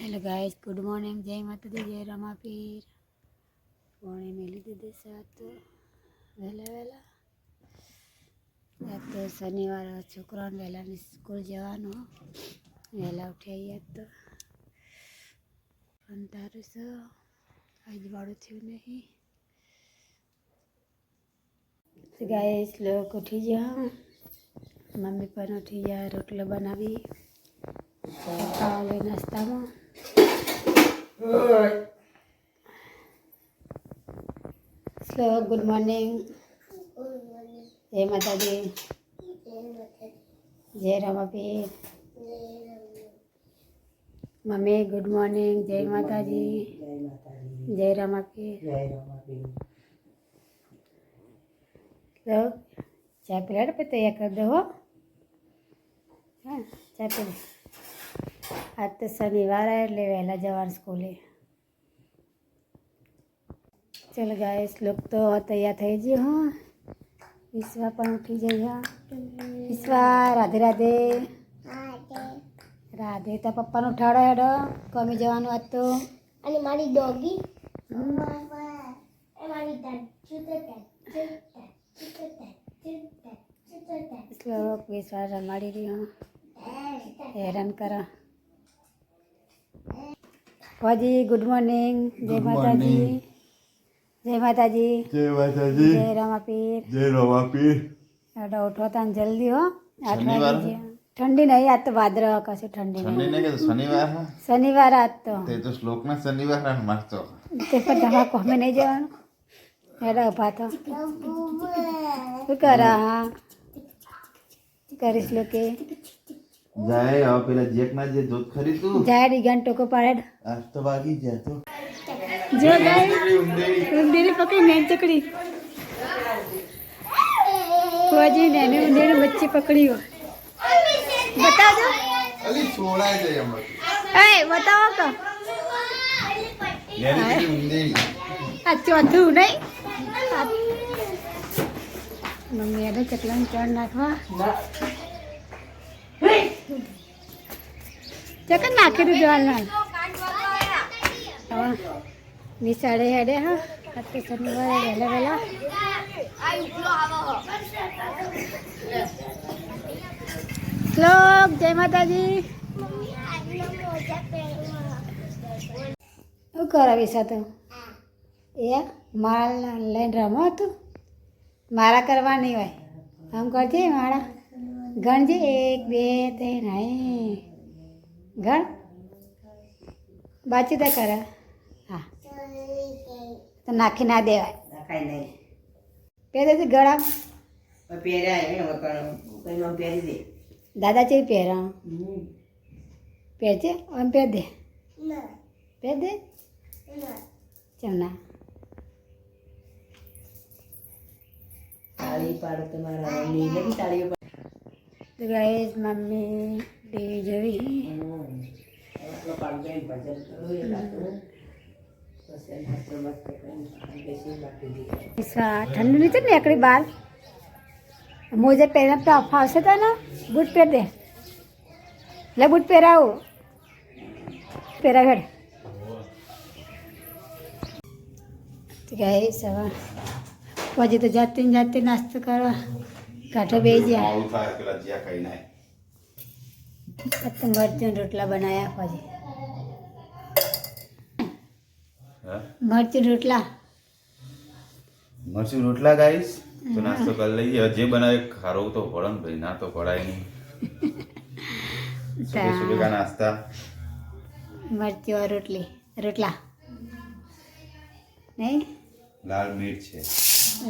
Hello guys, good morning. जय माता दी, जय रमापीर। પોણે મેલી દીધી સાત વહેલા વહેલા. આજ તો શનિવાર, છોકરાઓને વહેલાની સ્કૂલ જવાનું. વહેલા ઉઠી આવીએ તો અંધારું છે, આજવાળું થયું નહીં. ગાઈસ લોક ઉઠી ગયા, મમ્મી પણ ઉઠી ગયા. રોટલો બનાવી ખાવા નાસ્તામાં. Slow good morning. જય માતાજી, જય રમાપીર. Mummy good morning. જય માતાજી, જય રમાપીર. સ્લો ચા પીલાડ पे तैयार कर दो हो. हाँ चા पी. आज तो शनिवार है એટલે વહેલા જવાનું સ્કૂલે. चल गाइस लोग तो तैयार થઈ ગયો. હા વિશ્વા પણ ઉઠી જઈ. હા વિશ્વા, રાધે રાધે. રાધે તો પપ્પાને ઉઠાડો હેડો, કમી જવાનું આજ તો. અને મારી ડોગી શ્લોક વિશ્વા રમાડી રહ્યો, હેરાન કરો. ફોજી ગુડ મોર્નિંગ. જય માતાજી, જય માતાજી, જય માતાજી, જય રમાપીર. જય રમાપીર. હેડો ઉઠો તાન જલ્દી હો. 8 વાગે છે. ઠંડી નહીં આજ તો, ભાદ્ર કશું ઠંડી ઠંડી નહીં. ને કે શનિવાર હે, શનિવાર આજ તો. તે તો શ્લોક ના શનિવાર હે મારતો. તે પર તમારે કોમે નહીં જવાનું. હેડો ઉભા થો. શું કરે? હા કરીશ લોકે જાય હવે પેલા જેક ના જે દૂધ ખરીદું જાય ડીગાન ટોકો પાડે. આજ તો વાગી જાય તો જો ગાય ઉંદેરી પકડી મેં ચકડી. ફોજી ને ઉંદેરી બચ્ચી પકડી હો. બતાવો અલી છોડાય જાય અમર. એ બતાવો તો. યાર કે ઉંદેરી આ ચોથું નહીં. મમ્મી એને ચકલાને ચણ નાખવા ચકન નાખી દીધું. હાલ નિશાળે હેડે. હા આજ તો શનિવારે વહેલા વહેલા. શ્લોક જય માતાજી. શું કરાવીશ તો એ માળ લઈને રમો તું. મારા કરવાની હોય આમ કરજે. મારા ગણજે 1 2 3. હા ગણ બાચી તો કરે. હા તો નાખી ના દેવાય. પહેરે છે ગળા દાદા ચેવી પહેરા પહેરજે. આમ પહેર દે, પહેર દે. ચમના તો ગાઈસ મમ્મી ટીવી જોઈ. ઠંડુ નહીં છે ને એકડી બાર. મોજે પહેલા તો ફાવશે તો ને. બૂટ પહેર દે. લે બૂટ પહેરાવું. પહેરાવેડ ગાઈસ. હવે પછી તો જાતે ને જાતે નાસ્તો કરવા કાંઠો બે ગયા. તો મરચું રોટલા બનાવ્યા. પછી મરચું રોટલા ગાઈસ તો નાસ્તો કરી લઈએ. જે બનાવે ખારો તો પડે ને ભાઈ, ના તો પડાય નહીં. સુબહ કા નાસ્તા મરચું રોટલા નહીં. લાલ મિર્ચ છે,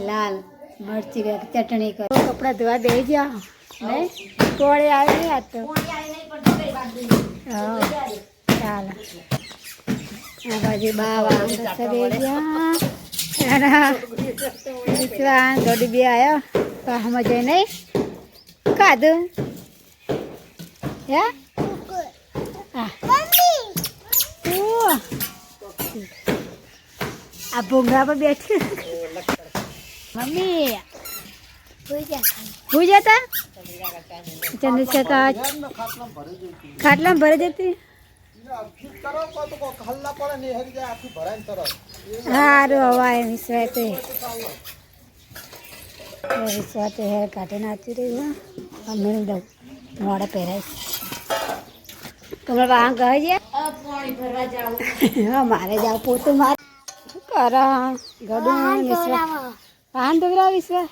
લાલ મરચી ચટણી કરો. કપડાં ધોવા દે જા નહીં. કોળે આવી નહીં આજ તો. હા ચાલો. આ બાજુ બાવા દે ગયા. વિશ્વાન દોડી બે આવ્યો. પાહમાં જઈ નહીં ખાધું. હે હા આ ભૂંગળા પર બેઠી. મમ્મી ભૂઈ જતા ચંદ્રશેખર ખાટલામાં ભરી જતી. સારું હવાય વિશ્વા તે વિશ્વા તે હેર કાઢી નાચી રહી છે મેળ દઉં મોડે પહેરાઈશ તમારે વાહ કહે છે હા મારે જાવ પોતું મારે શું કર ગડું વિશ્વા વાહન દોરા વિશ્વા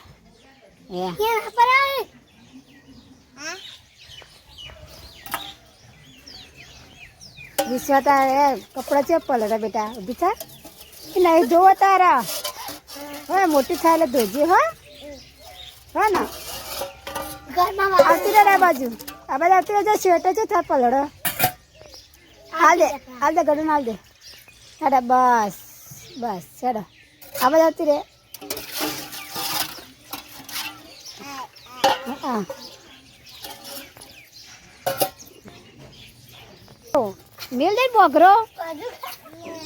વિશ્વા તારે કપડા છે પલડા બેટા ઊભી થા એ નહીં જોવો તારા હા મોટી થાય એટલે ધોજે હા ને આવતી રહે આ બાજુ આવતી રહેજો શેટે છે થા પલડો હાલ દે ગડું હાલ દે હેડા બસ બસ હેડો આ બાજુ આવતી રહે હા મેલ દે બોગરો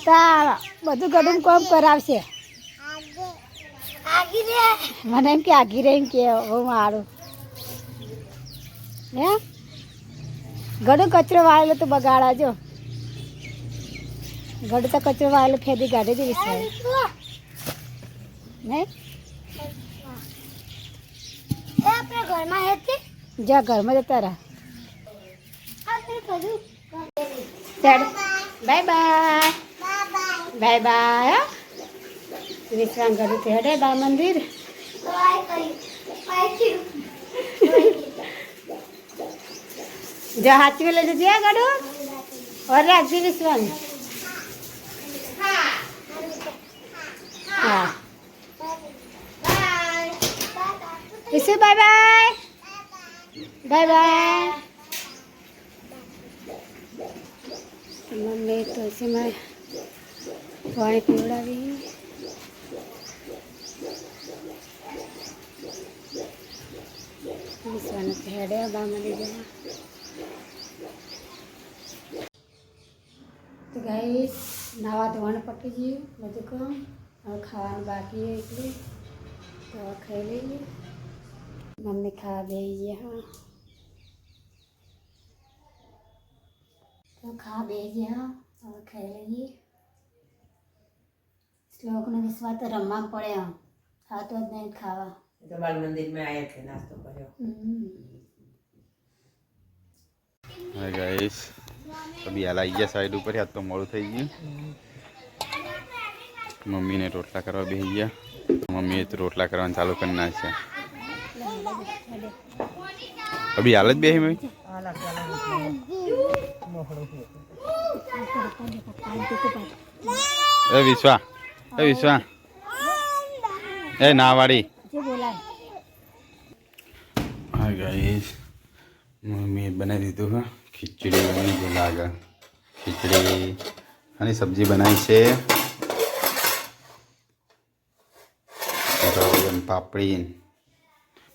તારા બધું ગડું કોમ કરાવશે મને એમ કે આગી રહી કે હું મારું હે ગડું કચરો વાળેલો તો બગાડા જો ગડું તો કચરો વાળેલો ફેદી કાઢી દઈશ નહીં જા ઘરમાં જતા રહા ચાલ બાય બાય બાય બાય વિશ્રામ કરું તે હડે બા મંદિર જો હાથવી લઈ જજે ગાડો ઓર રાખજે વિશ્રામ હા Vishwa bye bye bye bye mummy તુલસીમાં પાણી પીવડાવી વિશ્વાને હેડે બા મળી જવા તો ગાઈસ નાવા ધોવાનું પટી ગયું બધું કામ હવે ખાવાનું બાકી એટલે તો ખાઈ લઈએ મમ્મી ખાવા બેસી ગયા તો ખા બેસી ગયા હવે ખાઈ લઈએ શ્લોકનો વિશ્વાસ તો રમવા પડે આમ ખાતો જ નહીં ખાવા तो बाल मंदिर में आए थे नाश्ता करो हाय गाइस अभी आला गया साइड ऊपर हाथ तो मोड़ થઈ ગયું મમ્મી ને રોટલા કરવા બેસી ગયા મમ્મીએ તો રોટલા કરવાનું ચાલુ કરી નાખ્યા અભી હાલ જ બેહી મમ્મી એ વિશ્વા એ ના વાળી હા ગાઈસ મમ્મીએ બનાવી દીધું ખીચડી બની લાગે ખીચડી અને સબ્જી બનાવી છે પાપડી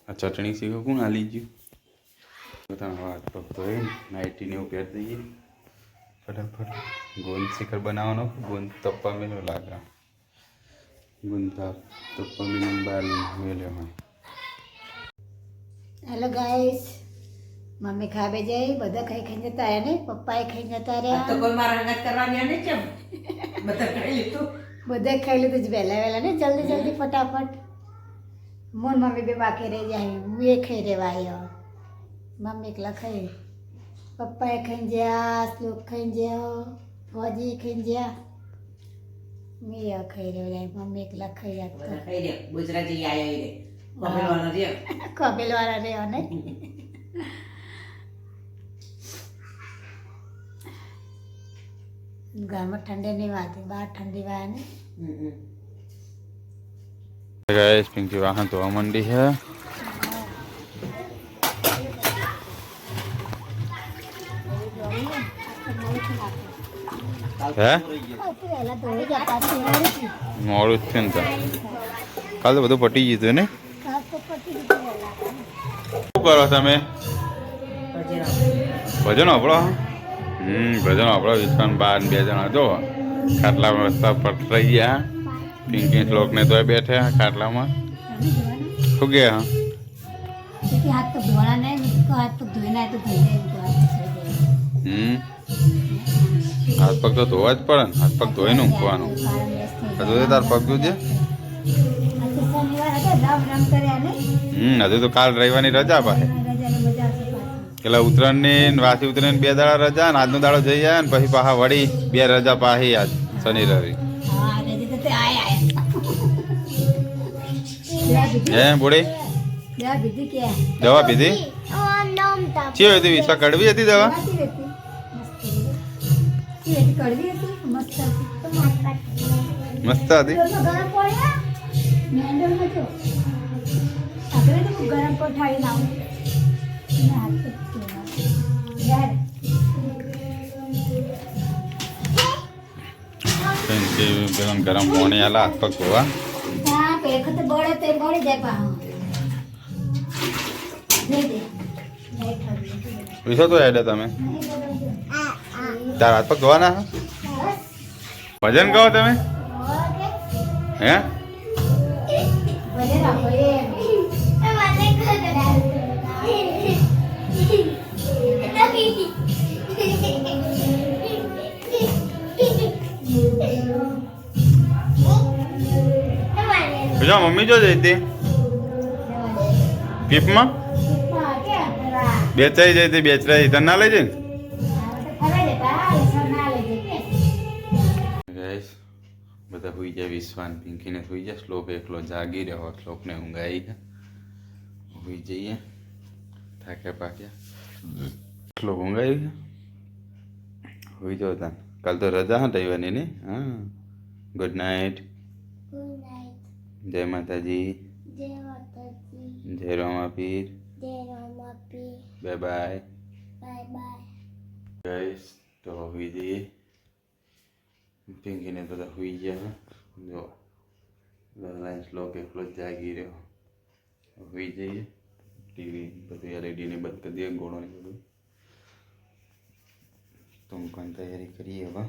આ ચટણી શીખો કોણ હાલી ગયું પોતાના હાથ પગ ધોઈ નાઇટીને એવું પહેરી દઈએ ફટાફટ ગોંદ શિખર બનાવવાનો ગોંદ તપ્પા મેલો લાગે ગોંદ તપ્પા મેલો બાર મેલ્યો હોય હેલો ગાઈસ મમ્મી ખાબે જાય બધા ખાઈ જતા રહ્યા ને પપ્પાએ ખાઈ જતા રહ્યા तो कोई मारा हंगत करवानी नहीं चम बता खाई ली तू બધા ખાઈ લીધું જ વહેલા ને જલ્દી ફટાફટ મોન મમ્મી બે બાકી રહી જાય હું એ ખાઈ રહેવા આવ્યો મમ્મી એકલા ખાઈ પપ્પાએ ખાઈ ગયા શ્લોક ખાઈ ગયા ફોજી ખાઈ ગયા મેં ખાઈ રહ્યો જાય મમ્મી એકલા ખાઈ बता खाई ले गुजरात जी आया ही रे कॉफी वाला रे કબેલ વાળા રહ્યો ને ઘરમાં ઠંડી નહીં વાતી બહાર ઠંડી વાય ને गाइस पिंकी वाहन तो मंडी है હે પહેલા ધોઈ જતા મોડું જ છે ને તો કાલ તો બધું પટી ગયું હતું ને ખાસ તો પતી દીધું વહેલા શું કરો તમે बजेरा ભજન આપણો ભજન આપણો વિશ્વાન બાર બે જણા જો ખાટલામાં રસ્તા પર રહી ગયા પિંકી શ્લોકને તો બેઠા ખાટલામાં શું ગયા क्योंकि हाथ तो धोना नहीं इसको हाथ तो धोना है तो धोना है इनको हाथ से હાથ પગ તો ધોવા જ પડે ને, હાથ પગ ધોઈને ઊંઘવાનું. હજુ તાર પગ જોજે. શનિવાર હતો રામ રામ કર્યા નહીં હજુ તો કાલ રવિવારની રજા પાસે. રજાની મજા આવશે પાછી. પેલા ઉત્તરાયણની ને વાસી ઉત્તરાયણ 2 દાડા રજા ને આજનો દાડો જઈ જાય ને પછી પાછા વળી 2 રજા પાછી આજ શનિ રવિ. હા રજી તો તે આયા હે બોડી દવા બીજી કે દવા પીધી? નામ તાપ ચી હતી વિશ્વા? કડવી હતી દવા? કેવી હતી? મસ્ત હતી. કડવી હતી મસ્ત હતી. મસ્ત હતી. ગરમ પડ્યા મેંડલમાં જો આગળ તો ગરમ પર ઠાળી નાખું ના હાથ યાર કે પેલા ગરમ પાણી આલા હાથ પગ ધોવા. હા પેખ તો બળે તે બળી જાય પા દે દે વિશ્વા તો હેડે તમે તાર હાથ પગ ધોવાના? ભજન કહો તમે? હે ભલે રાખો એ બીજા મમ્મી જો જઈ પીપમાં બેચાઈ જઈ હતી બેચરાઈ તને ના લઈ જઈ ગાઈસ બધા સુઈ જાય. વિશ્વાન પિંકીને સુઈ જાય. શ્લોક એકલો જાગી રહ્યો. શ્લોકને ઊંઘ આવી છે. સુઈ જઈએ થાક્યા પાક્યા. શ્લોક ઊંઘ આવી છે. સુઈ જાઓ તાન. કાલ તો રજા હા રવિવારની ને. હા ગુડ નાઇટ. જય માતાજી. જય રામાપીર. Bye bye. ગાઈસ તો સુઈ જઈએ. પિંકીને બધા સુઈ ગયા. જો લાઈન શ્લોક એકલો જ જાગી રહ્યો. સુઈ જઈએ. ટીવી બધું એલઈડીને બંધ કરી દઈએ. ગોળોને બધું ઊંઘવાની તૈયારી કરીએ. હવે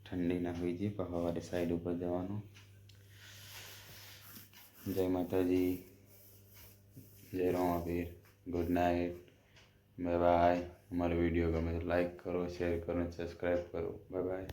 ઠંડીના સુઈ જઈએ. પહાવાળી સાઈડ ઉપર જવાનું. જય માતાજી. જય Ramapir. Good night. Bye bye. અમારો વિડીયો ગમે તો લાઈક કરો, શેર કરો, સબસ્ક્રાઈબ કરો. Bye bye.